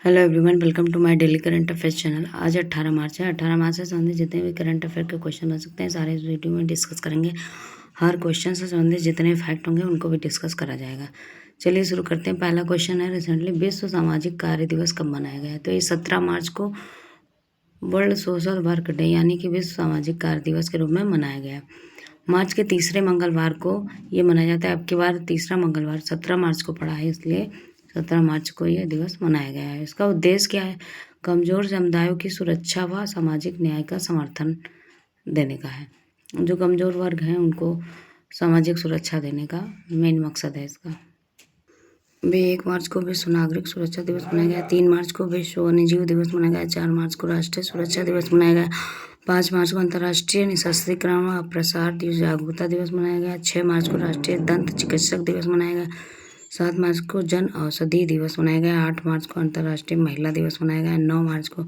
Hello everyone, welcome to my daily current affairs channel. आज 18 मार्च है। 18 मार्च से संबंधित जितने भी करंट अफेयर के क्वेश्चन बन सकते हैं सारे इस वीडियो में डिस्कस करेंगे। हर क्वेश्चन से संबंधित जितने फैक्ट होंगे उनको भी डिस्कस करा जाएगा। चलिए शुरू करते हैं। पहला क्वेश्चन है, रिसेंटली विश्व सामाजिक कार्य दिवस कब मनाया गया है? तो ये 17 मार्च को वर्ल्ड सोशल वर्क डे यानी कि विश्व सामाजिक कार्य दिवस के रूप में मनाया गया। मार्च के तीसरे मंगलवार को ये मनाया जाता है। अब की बार तीसरा मंगलवार 17 मार्च को पड़ा है, इसलिए 17 मार्च को यह दिवस मनाया गया है। इसका उद्देश्य क्या है? कमजोर समुदायों की सुरक्षा व सामाजिक न्याय का समर्थन देने का है। जो कमजोर वर्ग हैं उनको सामाजिक सुरक्षा देने का मेन मकसद है इसका। 1 मार्च को विश्व नागरिक सुरक्षा दिवस मनाया गया। 3 मार्च को विश्व वन्यजीव दिवस मनाया गया। 4 मार्च को राष्ट्रीय सुरक्षा दिवस मनाया गया। 5 मार्च को अंतर्राष्ट्रीय निशस्त्रीकरण व प्रसार जागरूकता दिवस मनाया गया। 6 मार्च को राष्ट्रीय दंत चिकित्सक दिवस मनाया गया। 7 मार्च को जन औषधि दिवस मनाया गया। 8 मार्च को अंतर्राष्ट्रीय महिला दिवस मनाया गया। 9 मार्च को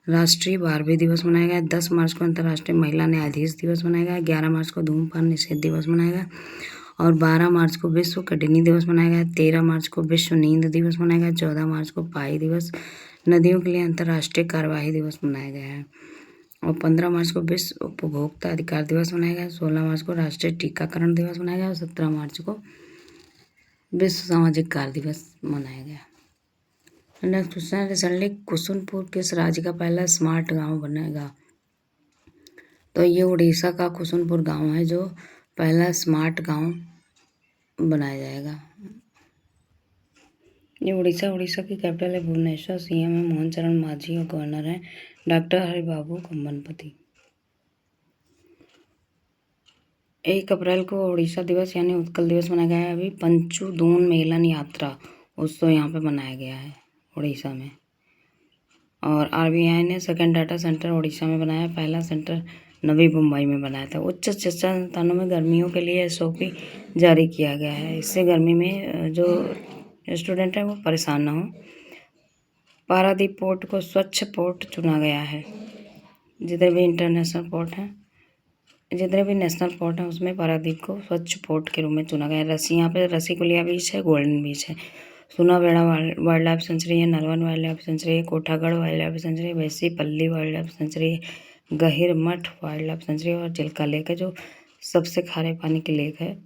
राष्ट्रीय बारहवीं दिवस मनाया गया। 10 मार्च को अंतर्राष्ट्रीय महिला न्यायाधीश दिवस मनाया गया। 11 मार्च को धूम्रपान निषेध दिवस मनाया गया और 12 मार्च को विश्व किडनी दिवस मनाया गया। 13 मार्च को विश्व नींद दिवस मनाया गया। 14 मार्च को पाई दिवस, नदियों के लिए अंतर्राष्ट्रीय कार्यवाही दिवस मनाया गया है और 15 मार्च को विश्व उपभोक्ता अधिकार दिवस मनाया गया। 16 मार्च को राष्ट्रीय टीकाकरण दिवस मनाया गया और 17 मार्च को विश्व सामाजिक कार्य दिवस मनाया गया। नेक्स्ट क्वेश्चन है, रिसेंटली कुसुमपुर किस राज्य का पहला स्मार्ट गांव बनेगा? तो ये उड़ीसा का कुसुमपुर गांव है जो पहला स्मार्ट गांव बनाया जाएगा। ये उड़ीसा की कैपिटल है भुवनेश्वर। सीएम है मोहन चरण मांझी और गवर्नर है डॉक्टर हरिबाबू कंबनपति। 1 अप्रैल को उड़ीसा दिवस यानी उत्कल दिवस मनाया गया है। अभी पंचुदून मेलन यात्रा उत्सव यहाँ पे मनाया गया है उड़ीसा में। और आरबीआई ने सेकंड डाटा सेंटर उड़ीसा में बनाया। पहला सेंटर नवी मुंबई में बनाया था। उच्च शिक्षा संस्थानों में गर्मियों के लिए एसओपी जारी किया गया है। इससे गर्मी में जो स्टूडेंट हैं वो परेशान ना हो। पारादीप पोर्ट को स्वच्छ पोर्ट चुना गया है। जितने भी इंटरनेशनल पोर्ट हैं, जितने भी नेशनल पोर्ट हैं उसमें पारादीप को स्वच्छ पोर्ट के रूप में चुना गया है। यहाँ पे रसीकुलिया बीच है, गोल्डन बीच है, सुनाबेड़ा वाइल्ड लाइफ सेंचुरी है, नरवन वाइल्ड लाइफ सेंचुरी है, कोठागढ़ वाइल्ड लाइफ सेंचुरी है, वैसी पल्ली वाइल्ड लाइफ सेंचुरी है, गहिर मठ वाइल्ड लाइफ सेंचुरी और चिल्का लेक है जो सबसे खारे पानी की लेक है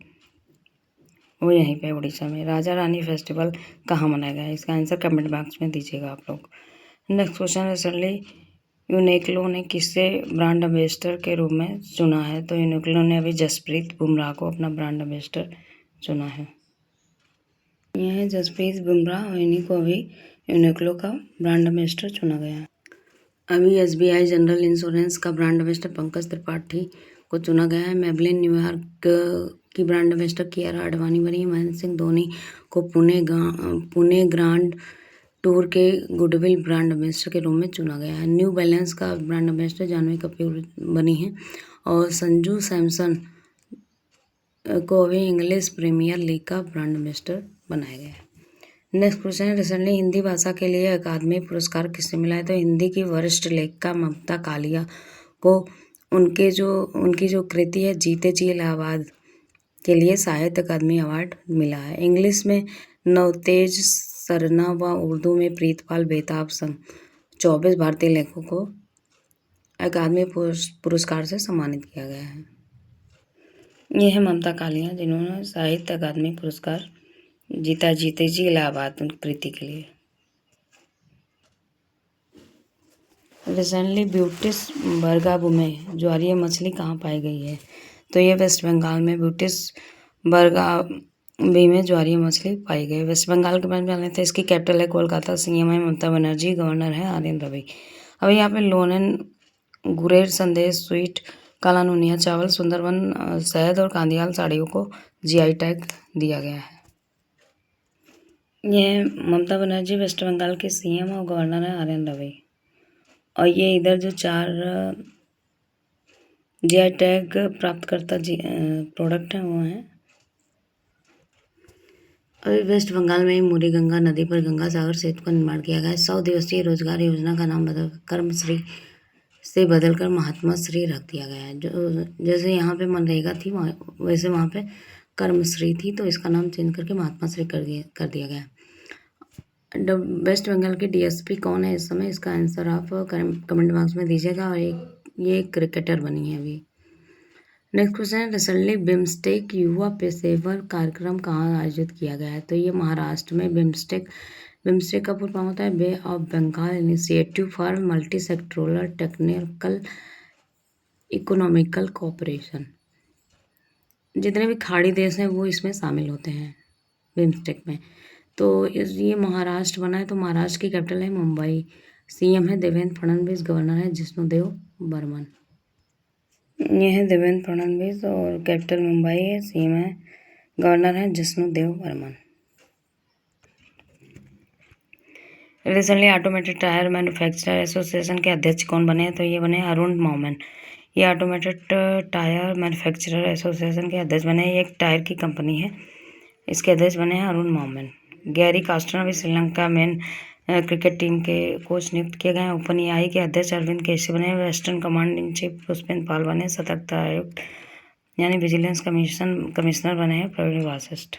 वो यहीं पे उड़ीसा में। राजा रानी फेस्टिवल कहाँ मनाया गया है? इसका आंसर कमेंट बॉक्स में दीजिएगा आप लोग। नेक्स्ट क्वेश्चन, रिसेंटली यूनिक्लो ने किसे ब्रांड एम्बेसडर के रूप में चुना है? तो यूनिक्लो ने अभी जसप्रीत बुमराह को अपना ब्रांड एम्बेसडर चुना है। यह है जसप्रीत बुमराह और इन्हीं को अभी यूनिक्लो का ब्रांड एम्बेसडर चुना गया है। अभी एसबीआई जनरल इंश्योरेंस का ब्रांड एम्बेसडर पंकज त्रिपाठी को चुना गया है। मेबलिन न्यूयॉर्क की ब्रांड एम्बेसडर कियारा आडवाणी बनी। महेंद्र सिंह धोनी को पुणे ग्रांड टूर के गुडविल ब्रांड एम्बेसडर के रूप में चुना गया है। न्यू बैलेंस का ब्रांड एम्बेसडर जानवी कपूर बनी है और संजू सैमसन को अभी इंग्लिश प्रीमियर लीग का ब्रांड एम्बेसडर बनाया गया है। नेक्स्ट क्वेश्चन है, रिसेंटली हिंदी भाषा के लिए अकादमी पुरस्कार किसे मिला है? तो हिंदी की वरिष्ठ लेखिका ममता कालिया को उनकी जो कृति है जीते जी इलाहाबाद के लिए साहित्य अकादमी अवार्ड मिला है। इंग्लिश में नवतेज सरना व उर्दू में प्रीतपाल बेताब संग 24 भारतीय लेखकों को अकादमी पुरस्कार से सम्मानित किया गया है। ये है ममता कालिया जिन्होंने साहित्य अकादमी पुरस्कार जीता, जीते जी इलाहाबाद कृति के लिए। रिसेंटली ब्यूटिस बरगाबू में ज्वारीय मछली कहाँ पाई गई है? तो ये वेस्ट बंगाल में ब्यूटिस बरगाबी में ज्वारीय मछली पाई गई। वेस्ट बंगाल के बारे में जान लेते हैं। इसकी कैपिटल है कोलकाता। सीएम है ममता बनर्जी, गवर्नर है आर.एन. रवि। अभी यहाँ पे लोनन गुरेर संदेश स्वीट, काला नूनिया चावल, सुंदरबन शहद और कांदियाल साड़ियों को जीआई टैग दिया गया है। ये ममता बनर्जी वेस्ट बंगाल के सीएम और गवर्नर है आर.एन. रवि। और ये इधर जो 4 जीआई टैग प्राप्तकर्ता प्रोडक्ट हैं वो हैं। अभी वेस्ट बंगाल में मुरी गंगा नदी पर गंगा सागर सेतु का निर्माण किया गया है। 100 दिवसीय रोजगार योजना का नाम कर्मश्री से बदलकर महात्मा श्री रख दिया गया है। जो जैसे यहाँ पे मनरेगा थी वैसे वहाँ पे कर्मश्री थी, तो इसका नाम चेंज करके महात्मा श्री कर दिया गया। वेस्ट बंगाल के डीएसपी कौन है इस समय, इसका आंसर आप कमेंट बॉक्स में दीजिएगा। और ये क्रिकेटर बनी है अभी। नेक्स्ट क्वेश्चन है, रिसेंटली बिम्स्टेक युवा पेशेवर कार्यक्रम कहाँ आयोजित किया गया है? तो ये महाराष्ट्र में बिम्स्टेक का पूर्ण नाम होता है bay of Bengal initiative for multi sectoral technical economical cooperation. जितने भी खाड़ी देश हैं वो इसमें शामिल होते हैं बिम्स्टेक में। तो ये महाराष्ट्र बना है, तो महाराष्ट्र की कैपिटल है मुंबई। सीएम है देवेंद्र फडणवीस, गवर्नर है जिष्णुदेव बर्मन। ये है देवेंद्र फडणवीस और कैपिटल मुंबई है, सीएम है, गवर्नर है Jishnu Dev Barman. Recently automated tyre manufacturer association के अध्यक्ष कौन बने हैं? तो ये बने अरुण मोमेन। ये ऑटोमेटेड टायर मैन्युफैक्चरर एसोसिएशन के अध्यक्ष बने हैं। ये एक टायर की कंपनी है, इसके अध्यक्ष बने हैं अरुण मोमेन। गैरी कास्टनर भी श्रीलंका मेन क्रिकेट टीम के कोच नियुक्त किए गए हैं। ओपन एआई के अध्यक्ष अरविंद केजरी बने। Western command in chief Pushpendra Pal बने। सतर्कता आयुक्त यानी विजिलेंस कमिश्नर बने हैं प्रवीण वासिष्ठ।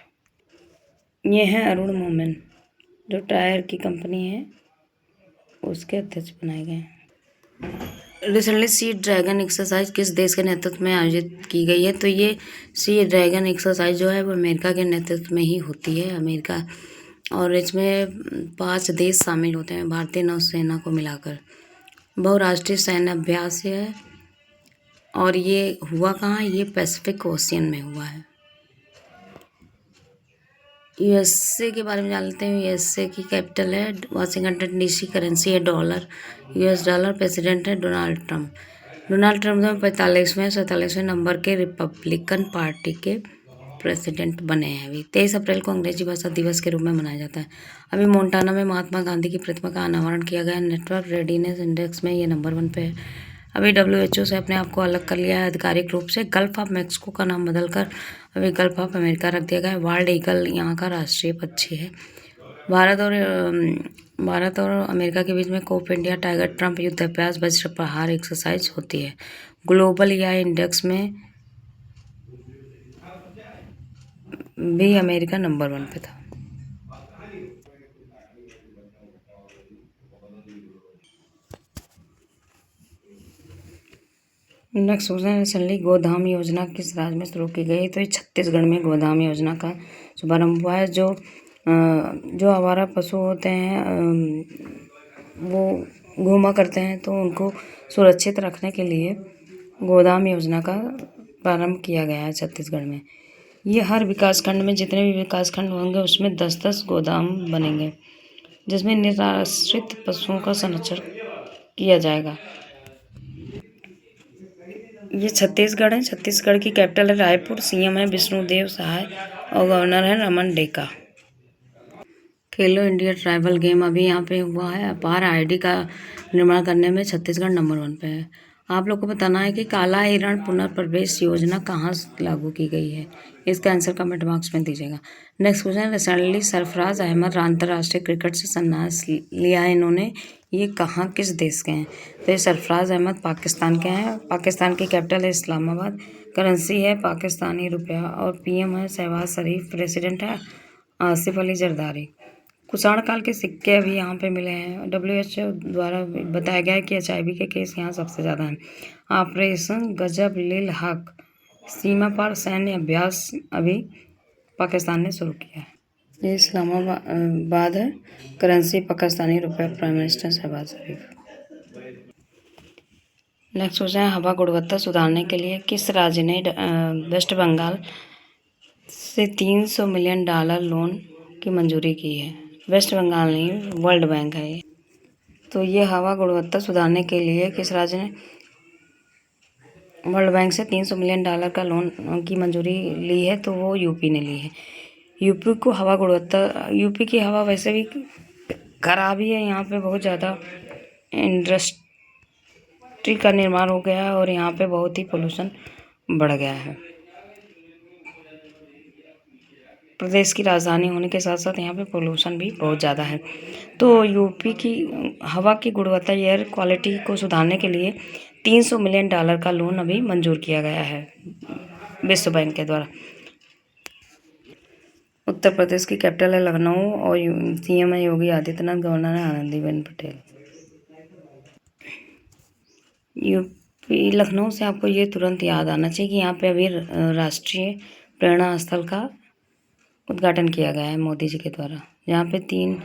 ये हैं अरुण मोमेन, जो टायर की कंपनी है उसके अध्यक्ष बनाए गए हैं। रिसेंटली सी ड्रैगन एक्सरसाइज किस देश के नेतृत्व में आयोजित की गई है? तो ये सी ड्रैगन एक्सरसाइज जो है वो अमेरिका के नेतृत्व में ही होती है, अमेरिका। और इसमें 5 देश शामिल होते हैं भारतीय नौसेना को मिलाकर। बहुराष्ट्रीय सैन्य अभ्यास है और ये हुआ कहाँ? ये पैसिफिक ओशियन में हुआ है। यूएसए के बारे में जान लेते हैं। यूएसए की कैपिटल है वाशिंगटन डीसी। करेंसी है डॉलर, यूएस डॉलर। प्रेसिडेंट है डोनाल्ड ट्रंप। डोनाल्ड ट्रंप 47वें नंबर के रिपब्लिकन पार्टी के प्रेसिडेंट बने हैं। अभी 23 अप्रैल को अंग्रेजी भाषा दिवस के रूप में मनाया जाता है। अभी मोन्टाना में महात्मा गांधी की प्रतिमा का अनावरण किया गया। नेटवर्क रेडीनेस इंडेक्स में ये नंबर 1 पे है। अभी WHO से अपने आप को अलग कर लिया है आधिकारिक रूप से। गल्फ ऑफ मैक्सिको का नाम बदलकर अभी गल्फ ऑफ अमेरिका रख दिया गया है। वाइल्ड ईगल यहाँ का राष्ट्रीय पक्षी है। भारत और अमेरिका के बीच में कोप इंडिया टाइगर ट्रंप युद्धाभ्यास वज्र प्रहार एक्सरसाइज होती है। ग्लोबल एआई इंडेक्स में भी अमेरिका नंबर 1 पे था। नेक्स्ट क्वेश्चन है, रिसेंटली गोधाम योजना किस राज्य में शुरू की गई? तो ये छत्तीसगढ़ में गोधाम योजना का शुभारंभ हुआ है। जो आवारा पशु होते हैं वो घूमा करते हैं, तो उनको सुरक्षित रखने के लिए गोदाम योजना का प्रारंभ किया गया है छत्तीसगढ़ में। ये हर विकासखंड में जितने भी विकासखंड होंगे उसमें 10-10 गोदाम बनेंगे, जिसमें निराश्रित पशुओं का संरक्षण किया जाएगा। ये छत्तीसगढ़ है। छत्तीसगढ़ की कैपिटल है रायपुर। सीएम है विष्णुदेव साय और गवर्नर है रमन डेका। खेलो इंडिया ट्राइबल गेम अभी यहाँ पे हुआ है। अपार आईडी का निर्माण करने में छत्तीसगढ़ नंबर 1 पे है। आप लोग को बताना है कि काला हिरण पुनर्प्रवेश योजना कहाँ लागू की गई है? इसका आंसर कमेंट बॉक्स में दीजिएगा। Next question, recently Sarfaraz Ahmed अंतर्राष्ट्रीय क्रिकेट से संन्यास लिया है इन्होंने। ये कहाँ किस देश के हैं? तो ये सरफराज अहमद पाकिस्तान के हैं। पाकिस्तान की कैपिटल है इस्लामाबाद। करेंसी है पाकिस्तानी रुपया और पीएम है शहबाज शरीफ। प्रेसिडेंट है आसिफ अली जरदारी। कुषाण काल के सिक्के अभी यहाँ पे मिले हैं। WHO द्वारा बताया गया है कि HIV के केस यहाँ सबसे ज़्यादा हैं। ऑपरेशन गजब लिल हक सीमा पार सैन्य अभ्यास अभी पाकिस्तान ने शुरू किया है। ये इस्लामाबाद है। करेंसी पाकिस्तानी रुपये। प्राइम मिनिस्टर शहबाज शरीफ। नेक्स्ट क्वेश्चन है, हवा गुणवत्ता सुधारने के लिए किस राज्य ने वेस्ट बंगाल से $300 मिलियन लोन की मंजूरी की है? वेस्ट बंगाल नहीं, वर्ल्ड बैंक है ये। तो ये हवा गुणवत्ता सुधारने के लिए किस राज्य ने वर्ल्ड बैंक से $300 मिलियन का लोन की मंजूरी ली है? तो वो यूपी ने ली है। यूपी को हवा गुणवत्ता, यूपी की हवा वैसे भी खराब ही है। यहाँ पे बहुत ज़्यादा इंडस्ट्री का निर्माण हो गया है और यहाँ पे बहुत ही पोल्यूशन बढ़ गया है। प्रदेश की राजधानी होने के साथ साथ यहाँ पे पोल्यूशन भी बहुत ज़्यादा है। तो यूपी की हवा की गुणवत्ता एयर क्वालिटी को सुधारने के लिए $300 मिलियन का लोन अभी मंजूर किया गया है विश्व बैंक के द्वारा। उत्तर प्रदेश की कैपिटल है लखनऊ और सीएम है योगी आदित्यनाथ, गवर्नर है आनंदीबेन पटेल। यूपी लखनऊ से आपको ये तुरंत याद आना चाहिए कि यहाँ पे अभी राष्ट्रीय प्रेरणा स्थल का उद्घाटन किया गया है मोदी जी के द्वारा, जहाँ पे 3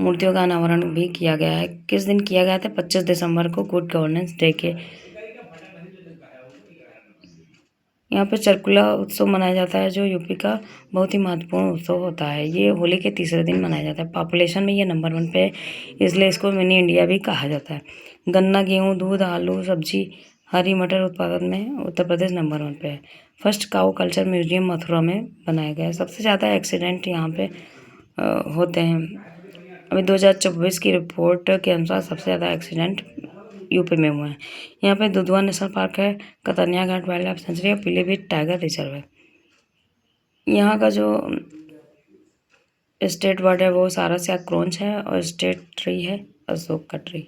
मूर्तियों का अनावरण भी किया गया है। किस दिन किया गया था? 25 दिसंबर को गुड गवर्नेंस डे के। यहाँ पे चरकुला उत्सव मनाया जाता है, जो यूपी का बहुत ही महत्वपूर्ण उत्सव होता है। ये होली के तीसरे दिन मनाया जाता है। पॉपुलेशन में ये नंबर 1 पे है, इसलिए इसको मिनी इंडिया भी कहा जाता है। गन्ना, गेहूँ, दूध, आलू, सब्जी, हरी मटर उत्पादन में उत्तर प्रदेश नंबर 1 पे है। फर्स्ट काऊ कल्चर म्यूजियम मथुरा में बनाया गया है। सबसे ज़्यादा एक्सीडेंट यहाँ पे होते हैं। अभी 2024 की रिपोर्ट के अनुसार सबसे ज़्यादा एक्सीडेंट यूपी में हुए हैं। यहाँ पे दुधवा नेशनल पार्क है, कतनिया घाट वाइल्ड लाइफ सेंचुरी और पीलीभीत टाइगर रिजर्व है। यहाँ का जो स्टेट बर्ड है वो सारस या क्रोंच है और स्टेट ट्री है अशोक का ट्री।